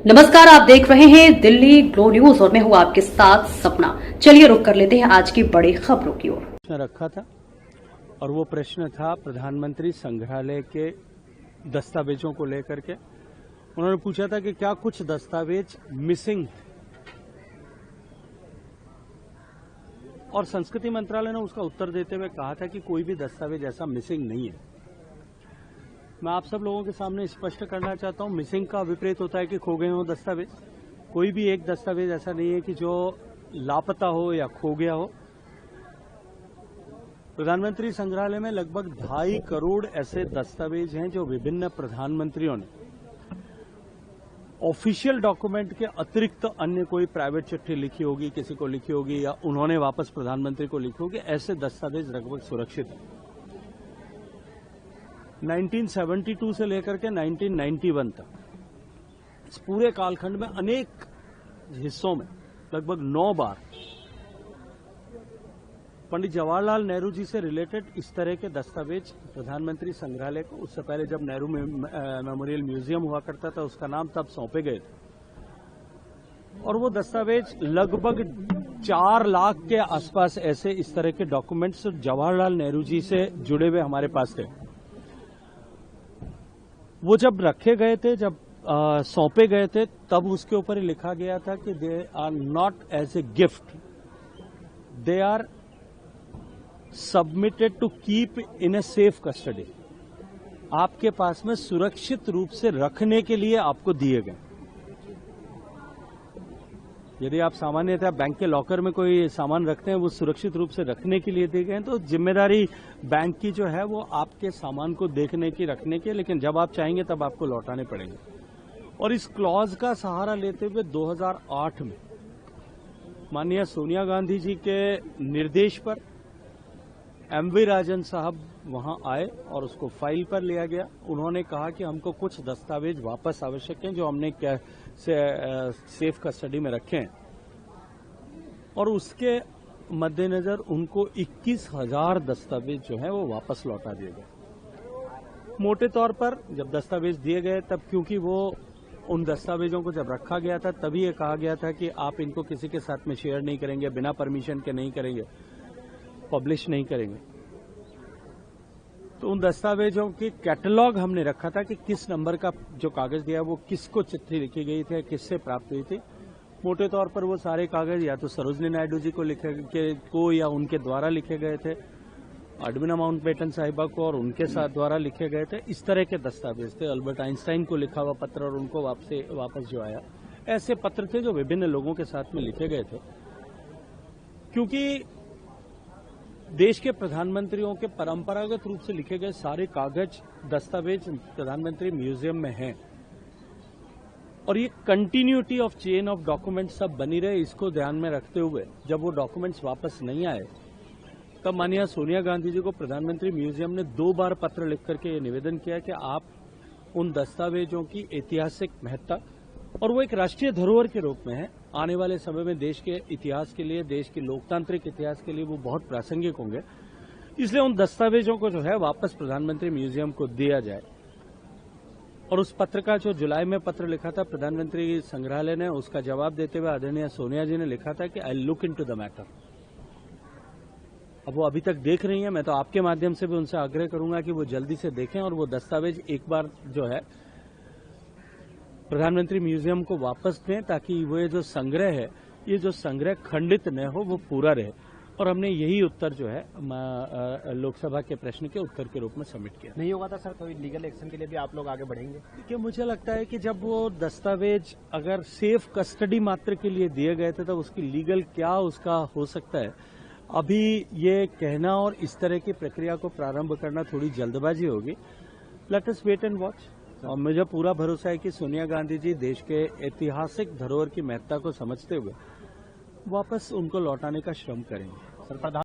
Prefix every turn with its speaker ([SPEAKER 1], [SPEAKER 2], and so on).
[SPEAKER 1] नमस्कार, आप देख रहे हैं दिल्ली ग्लो न्यूज और मैं हूं आपके साथ सपना। चलिए रुक कर लेते हैं आज की बड़ी खबरों की ओर।
[SPEAKER 2] रखा था और वो प्रश्न था प्रधानमंत्री संग्रहालय के दस्तावेजों को लेकर के। उन्होंने पूछा था कि क्या कुछ दस्तावेज मिसिंग, और संस्कृति मंत्रालय ने उसका उत्तर देते हुए कहा था कि कोई भी दस्तावेज ऐसा मिसिंग नहीं है। मैं आप सब लोगों के सामने स्पष्ट करना चाहता हूं, मिसिंग का विपरीत होता है कि खो गए हो दस्तावेज। कोई भी एक दस्तावेज ऐसा नहीं है कि जो लापता हो या खो गया हो। प्रधानमंत्री संग्रहालय में लगभग 2.5 करोड़ ऐसे दस्तावेज हैं जो विभिन्न प्रधानमंत्रियों ने ऑफिशियल डॉक्यूमेंट के अतिरिक्त अन्य कोई प्राइवेट चिट्ठी लिखी होगी, किसी को लिखी होगी या उन्होंने वापस प्रधानमंत्री को लिखी होगी, ऐसे दस्तावेज लगभग सुरक्षित हैं। 1972 से लेकर के 1991 तक इस पूरे कालखंड में अनेक हिस्सों में लगभग 9 बार पंडित जवाहरलाल नेहरू जी से रिलेटेड इस तरह के दस्तावेज प्रधानमंत्री संग्रहालय को, उससे पहले जब नेहरू मेमोरियल म्यूजियम हुआ करता था उसका नाम, तब सौंपे गए थे। और वो दस्तावेज लगभग 4 लाख के आसपास ऐसे इस तरह के डॉक्यूमेंट्स जवाहरलाल नेहरू जी से जुड़े हुए हमारे पास थे। वो जब रखे गए थे, जब सौंपे गए थे, तब उसके ऊपर ही लिखा गया था कि they are not as a gift, they are submitted to keep in a safe custody. आपके पास में सुरक्षित रूप से रखने के लिए आपको दिए गए। यदि आप सामान्यतः बैंक के लॉकर में कोई सामान रखते हैं, वो सुरक्षित रूप से रखने के लिए दिए गए हैं, तो जिम्मेदारी बैंक की जो है वो आपके सामान को देखने की, रखने की, लेकिन जब आप चाहेंगे तब आपको लौटाने पड़ेंगे। और इस क्लॉज का सहारा लेते हुए 2008 में माननीय सोनिया गांधी जी के निर्देश पर एमवी राजन साहब वहां आए और उसको फाइल पर लिया गया। उन्होंने कहा कि हमको कुछ दस्तावेज वापस आवश्यक हैं जो हमने सेफ कस्टडी में रखे हैं, और उसके मद्देनजर उनको 21,000 दस्तावेज जो है वो वापस लौटा दिए गए। मोटे तौर पर जब दस्तावेज दिए गए तब, क्योंकि वो उन दस्तावेजों को जब रखा गया था तभी ये कहा गया था कि आप इनको किसी के साथ में शेयर नहीं करेंगे, बिना परमिशन के नहीं करेंगे, पब्लिश नहीं करेंगे। तो उन दस्तावेजों की कैटलॉग हमने रखा था कि किस नंबर का जो कागज दिया वो किसको चिट्ठी लिखी गई थी, किससे प्राप्त हुई थी। मोटे तौर पर वो सारे कागज या तो सरोजनी नायडू जी को या उनके द्वारा लिखे गए थे, एडविना माउंटबेटन साहिबा को और उनके साथ द्वारा लिखे गए थे। इस तरह के दस्तावेज थे। अल्बर्ट आइंस्टाइन को लिखा हुआ पत्र और उनको वापस जो आया, ऐसे पत्र थे जो विभिन्न लोगों के साथ में लिखे गए थे। क्योंकि देश के प्रधानमंत्रियों के परंपरागत रूप से लिखे गए सारे कागज, दस्तावेज प्रधानमंत्री म्यूजियम में हैं, और ये continuity of chain of documents सब बनी रहे, इसको ध्यान में रखते हुए जब वो डॉक्यूमेंट्स वापस नहीं आए तब माननीय सोनिया गांधी जी को प्रधानमंत्री म्यूजियम ने 2 बार पत्र लिख करके ये निवेदन किया कि आप उन दस्तावेजों की ऐतिहासिक महत्ता, और वो एक राष्ट्रीय धरोहर के रूप में है, आने वाले समय में देश के इतिहास के लिए, देश के लोकतांत्रिक इतिहास के लिए वो बहुत प्रासंगिक होंगे, इसलिए उन दस्तावेजों को जो है वापस प्रधानमंत्री म्यूजियम को दिया जाए। और उस पत्र का जो जुलाई में पत्र लिखा था प्रधानमंत्री संग्रहालय ने, उसका जवाब देते हुए आदरणीय सोनिया जी ने लिखा था कि I look into the matter. अब वो अभी तक देख रही हैं, मैं तो आपके माध्यम से भी उनसे आग्रह करूंगा कि वो जल्दी से देखें और वो दस्तावेज एक बार जो है प्रधानमंत्री म्यूजियम को वापस दें, ताकि वो जो संग्रह है, ये जो संग्रह खंडित न हो, वो पूरा रहे। और हमने यही उत्तर जो है लोकसभा के प्रश्न के उत्तर के रूप में सबमिट किया।
[SPEAKER 3] नहीं होगा था सर, कोई लीगल एक्शन के लिए भी आप लोग आगे बढ़ेंगे?
[SPEAKER 2] देखिए, मुझे लगता है कि जब वो दस्तावेज अगर सेफ कस्टडी मात्र के लिए दिए गए थे, तब उसकी लीगल क्या उसका हो सकता है, अभी ये कहना और इस तरह की प्रक्रिया को प्रारंभ करना थोड़ी जल्दबाजी होगी। Let us wait and watch. और मुझे पूरा भरोसा है कि सोनिया गांधी जी देश के ऐतिहासिक धरोहर की महत्ता को समझते हुए वापस उनको लौटाने का श्रम करेंगे।